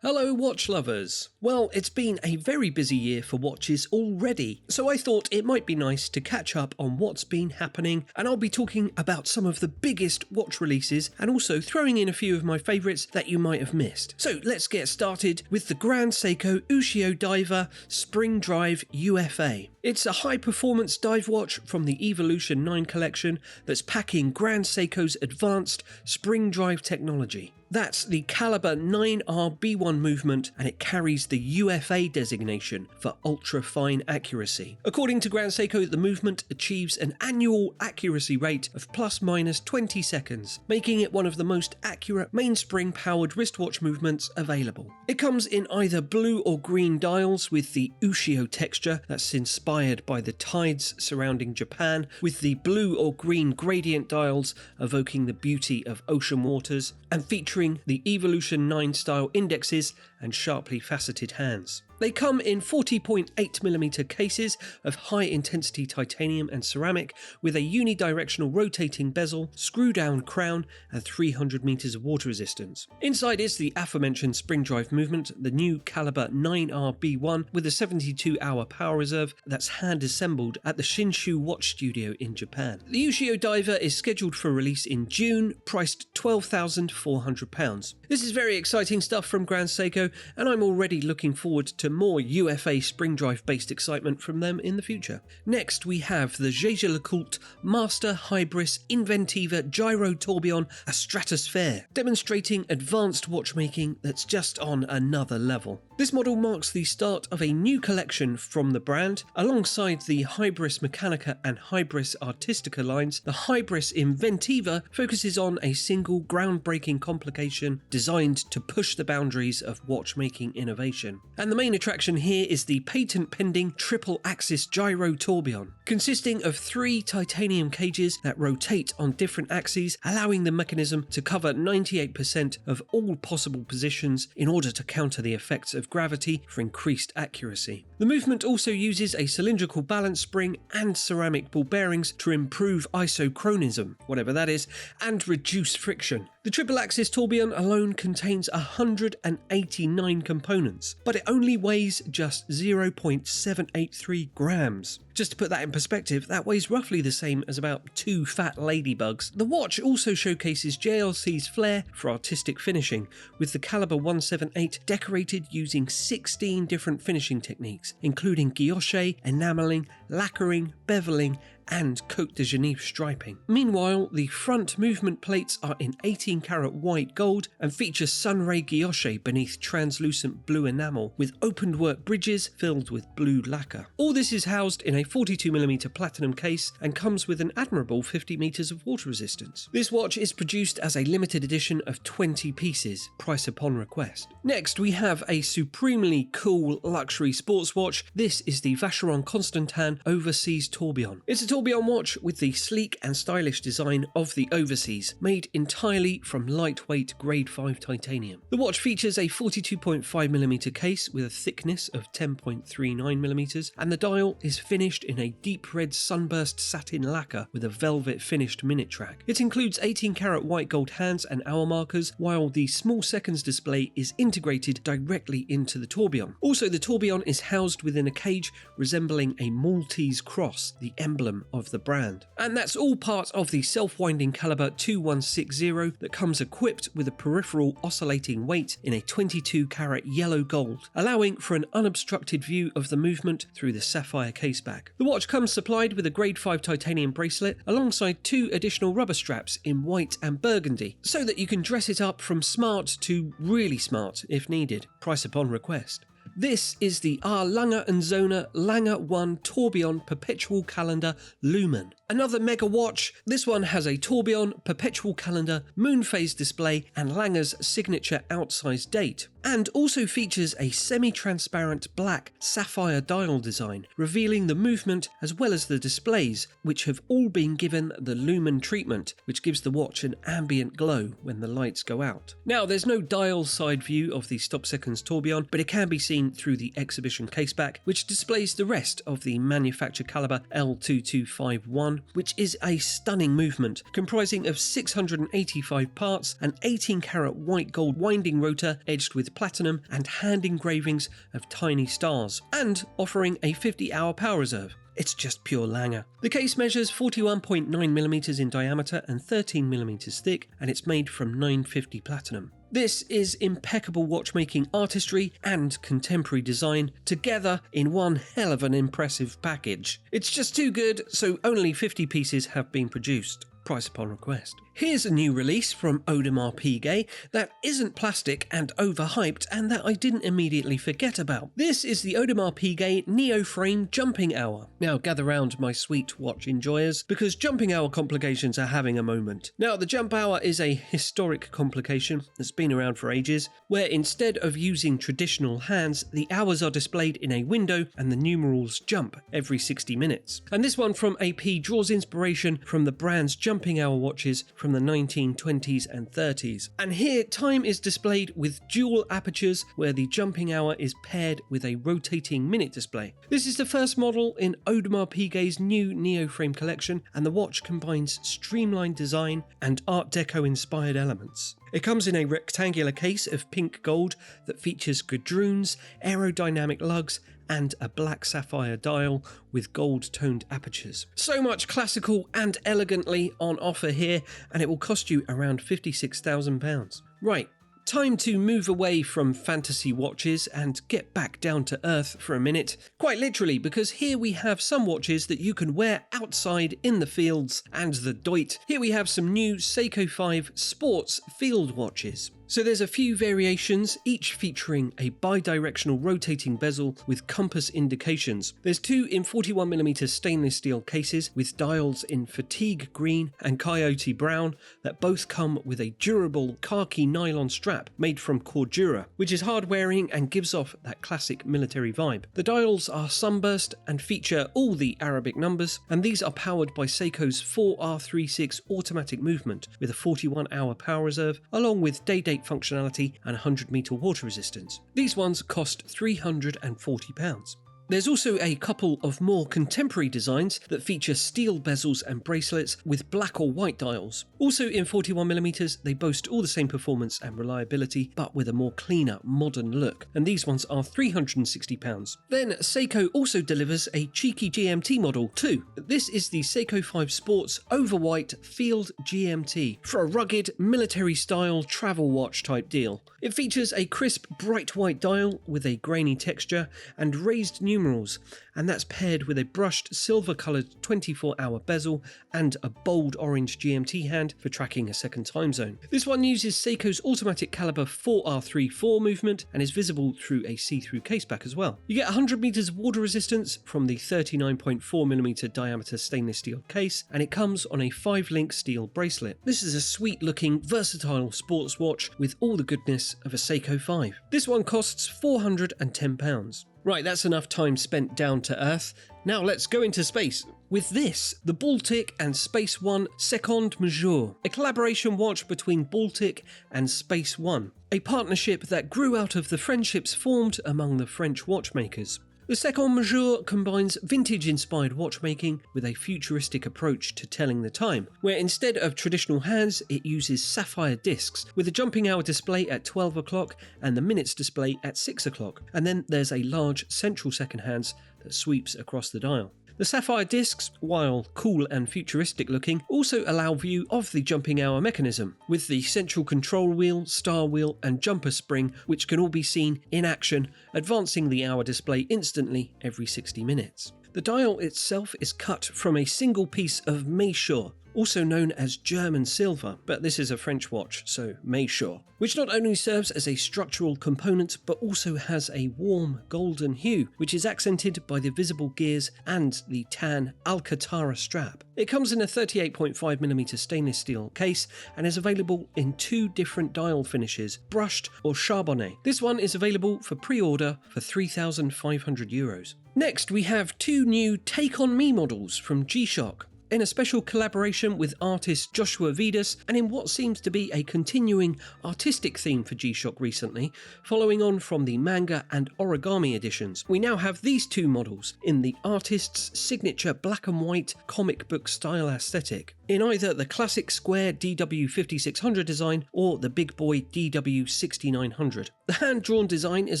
Hello watch lovers! Well, it's been a very busy year for watches already, so I thought it might be nice to catch up on what's been happening, and I'll be talking about some of the biggest watch releases and also throwing in a few of my favourites that you might have missed. So let's get started with the Grand Seiko Ushio Diver Spring Drive UFA. It's a high-performance dive watch from the Evolution 9 collection that's packing Grand Seiko's advanced spring drive technology. That's the caliber 9R-B1 movement, and it carries the UFA designation for ultra-fine accuracy. According to Grand Seiko, the movement achieves an annual accuracy rate of plus-minus 20 seconds, making it one of the most accurate mainspring-powered wristwatch movements available. It comes in either blue or green dials with the Ushio texture that's inspired by the tides surrounding Japan, with the blue or green gradient dials evoking the beauty of ocean waters, and featuring the Evolution 9 style indexes and sharply faceted hands. They come in 40.8mm cases of high-intensity titanium and ceramic with a unidirectional rotating bezel, screw-down crown and 300 meters of water resistance. Inside is the aforementioned spring drive movement, the new caliber 9R-B1 with a 72-hour power reserve that's hand-assembled at the Shinshu Watch Studio in Japan. The Ushio Diver is scheduled for release in June, priced £12,400. This is very exciting stuff from Grand Seiko, and I'm already looking forward to more UFA spring drive based excitement from them in the future. Next we have the Jaeger-LeCoultre Master Hybris Inventiva Gyrotourbillon a Stratosphère, demonstrating advanced watchmaking that's just on another level. This model marks the start of a new collection from the brand. Alongside the Hybris Mechanica and Hybris Artistica lines, the Hybris Inventiva focuses on a single groundbreaking complication designed to push the boundaries of watchmaking innovation. And the main attraction here is the patent-pending triple-axis Gyrotourbillon, consisting of 3 titanium cages that rotate on different axes, allowing the mechanism to cover 98% of all possible positions in order to counter the effects of gravity for increased accuracy. The movement also uses a cylindrical balance spring and ceramic ball bearings to improve isochronism, whatever that is, and reduce friction. The triple-axis tourbillon alone contains 189 components, but it only weighs just 0.783 grams. Just to put that in perspective, that weighs roughly the same as about 2 fat ladybugs. The watch also showcases JLC's flair for artistic finishing, with the caliber 178 decorated using 16 different finishing techniques, including guilloche, enameling, lacquering, beveling, and Côte de Genève striping. Meanwhile, the front movement plates are in 18-karat white gold and feature sunray guilloche beneath translucent blue enamel with opened work bridges filled with blue lacquer. All this is housed in a 42mm platinum case and comes with an admirable 50 meters of water resistance. This watch is produced as a limited edition of 20 pieces, price upon request. Next, we have a supremely cool luxury sports watch. This is the Vacheron Constantin Overseas Tourbillon. It's a tourbillon watch with the sleek and stylish design of the Overseas, made entirely from lightweight grade 5 titanium. The watch features a 42.5mm case with a thickness of 10.39mm, and the dial is finished in a deep red sunburst satin lacquer with a velvet finished minute track. It includes 18-karat white gold hands and hour markers, while the small seconds display is integrated directly into the tourbillon. Also, the tourbillon is housed within a cage resembling a Maltese cross, the emblem of the brand. And that's all part of the self-winding caliber 2160 that comes equipped with a peripheral oscillating weight in a 22-karat yellow gold, allowing for an unobstructed view of the movement through the sapphire caseback. The watch comes supplied with a grade 5 titanium bracelet alongside 2 additional rubber straps in white and burgundy, so that you can dress it up from smart to really smart if needed, price upon request. This is the Lange Söhne Lange 1 Tourbillon Perpetual Calendar Lumen. Another mega watch. This one has a tourbillon, perpetual calendar, moon phase display and Lange's signature outsized date, and also features a semi-transparent black sapphire dial design, revealing the movement as well as the displays, which have all been given the Lumen treatment, which gives the watch an ambient glow when the lights go out. Now, there's no dial side view of the stop seconds tourbillon, but it can be seen through the exhibition caseback, which displays the rest of the manufacture caliber L2251 Tourbillon, which is a stunning movement, comprising of 685 parts, an 18-karat white gold winding rotor edged with platinum and hand engravings of tiny stars, and offering a 50-hour power reserve. It's just pure Lange. The case measures 41.9mm in diameter and 13mm thick, and it's made from 950 platinum. This is impeccable watchmaking artistry and contemporary design together in one hell of an impressive package. It's just too good, so only 50 pieces have been produced. Price upon request. Here's a new release from Audemars Piguet that isn't plastic and overhyped and that I didn't immediately forget about. This is the Audemars Piguet Neo Frame Jumping Hour. Now gather round, my sweet watch enjoyers, because jumping hour complications are having a moment. Now the jump hour is a historic complication that's been around for ages, where instead of using traditional hands, the hours are displayed in a window and the numerals jump every 60 minutes. And this one from AP draws inspiration from the brand's jumping hour watches from the 1920s and 30s. And here time is displayed with dual apertures where the jumping hour is paired with a rotating minute display. This is the first model in Audemars Piguet's new Neo Frame collection, and the watch combines streamlined design and Art Deco inspired elements. It comes in a rectangular case of pink gold that features gadroons, aerodynamic lugs, and a black sapphire dial with gold-toned apertures. So much classical and elegantly on offer here, and it will cost you around £56,000. Right, time to move away from fantasy watches and get back down to earth for a minute. Quite literally, because here we have some watches that you can wear outside in the fields and the doit. Here we have some new Seiko 5 sports field watches. So there's a few variations, each featuring a bi-directional rotating bezel with compass indications. There's two in 41mm stainless steel cases with dials in fatigue green and coyote brown that both come with a durable khaki nylon strap made from cordura, which is hard wearing and gives off that classic military vibe. The dials are sunburst and feature all the Arabic numbers, and these are powered by Seiko's 4R36 automatic movement with a 41-hour power reserve, along with day-date functionality and 100-meter water resistance. These ones cost £340. There's also a couple of more contemporary designs that feature steel bezels and bracelets with black or white dials. Also in 41mm, they boast all the same performance and reliability, but with a more cleaner, modern look, and these ones are £360. Then Seiko also delivers a cheeky GMT model too. This is the Seiko 5 Sports Overwhite Field GMT for a rugged, military-style travel watch type deal. It features a crisp, bright white dial with a grainy texture and raised numerals, and that's paired with a brushed silver-coloured 24-hour bezel and a bold orange GMT hand for tracking a second time zone. This one uses Seiko's automatic caliber 4R34 movement and is visible through a see-through caseback as well. You get 100 meters of water resistance from the 39.4mm diameter stainless steel case, and it comes on a 5-link steel bracelet. This is a sweet-looking, versatile sports watch with all the goodness of a Seiko 5. This one costs £410. Right, that's enough time spent down to Earth. Now let's go into space. With this, the Baltic and SpaceOne Seconde Majeure, a collaboration watch between Baltic and SpaceOne, a partnership that grew out of the friendships formed among the French watchmakers. The Seconde Majeure combines vintage-inspired watchmaking with a futuristic approach to telling the time, where instead of traditional hands, it uses sapphire discs, with a jumping hour display at 12 o'clock and the minutes display at 6 o'clock, and then there's a large central second hands that sweeps across the dial. The sapphire discs, while cool and futuristic looking, also allow view of the jumping hour mechanism, with the central control wheel, star wheel and jumper spring, which can all be seen in action, advancing the hour display instantly every 60 minutes. The dial itself is cut from a single piece of Majeure, also known as German silver, but this is a French watch, so Majeure, which not only serves as a structural component, but also has a warm golden hue, which is accented by the visible gears and the tan Alcantara strap. It comes in a 38.5mm stainless steel case and is available in two different dial finishes, brushed or charbonnet. This one is available for pre-order for €3,500. Next, we have two new Take On Me models from G-Shock. in a special collaboration with artist Joshua Vides, and in what seems to be a continuing artistic theme for G-Shock recently, following on from the manga and origami editions. We now have these two models in the artist's signature black and white comic book style aesthetic, in either the classic square DW5600 design or the big boy DW6900. The hand-drawn design is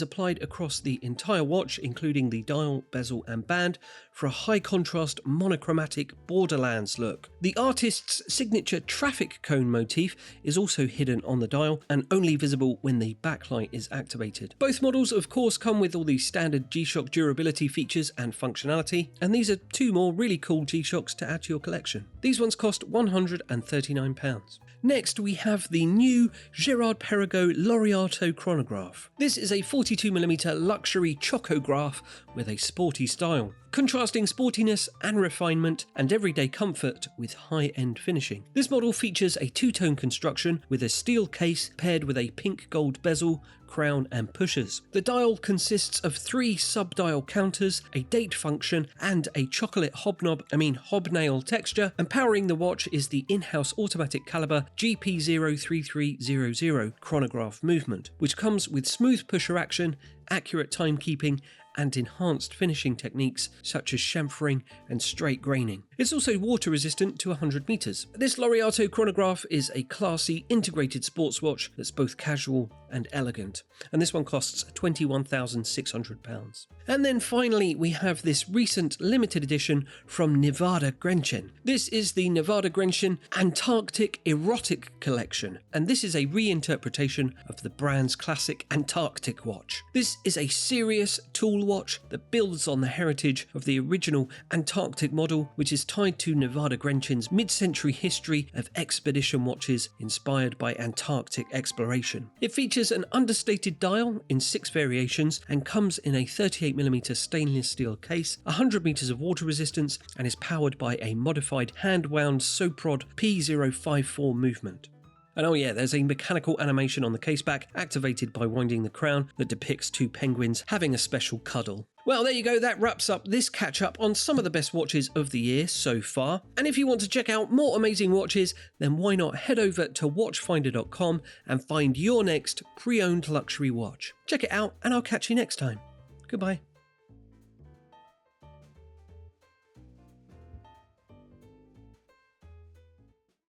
applied across the entire watch, including the dial, bezel and band, for a high-contrast monochromatic Borderlands look. The artist's signature traffic cone motif is also hidden on the dial and only visible when the backlight is activated. Both models of course come with all the standard G-Shock durability features and functionality, and these are two more really cool G-Shocks to add to your collection. These ones cost £139. Next, we have the new Girard-Perregaux Laureato chronograph. This is a 42mm luxury chocograph with a sporty style, contrasting sportiness and refinement and everyday comfort with high-end finishing. This model features a two-tone construction with a steel case paired with a pink gold bezel, crown and pushers. The dial consists of 3 sub-dial counters, a date function and a chocolate hobnail texture, and powering the watch is the in-house automatic caliber GP03300 chronograph movement, which comes with smooth pusher action, accurate timekeeping and enhanced finishing techniques such as chamfering and straight graining. It's also water resistant to 100 meters. This Laureato chronograph is a classy integrated sports watch that's both casual and elegant, and this one costs £21,600. And then finally we have this recent limited edition from Nivada Grenchen. This is the Nivada Grenchen Antarctic Erotic Collection, and this is a reinterpretation of the brand's classic Antarctic watch. This is a serious tool watch that builds on the heritage of the original Antarctic model, which is tied to Nivada Grenchen's mid-century history of expedition watches inspired by Antarctic exploration. It features an understated dial in 6 variations and comes in a 38mm stainless steel case, 100 meters of water resistance, and is powered by a modified hand-wound Soprod P054 movement. And oh yeah, there's a mechanical animation on the caseback activated by winding the crown that depicts 2 penguins having a special cuddle. Well, there you go, that wraps up this catch-up on some of the best watches of the year so far. And if you want to check out more amazing watches, then why not head over to watchfinder.com and find your next pre-owned luxury watch. Check it out, and I'll catch you next time. Goodbye.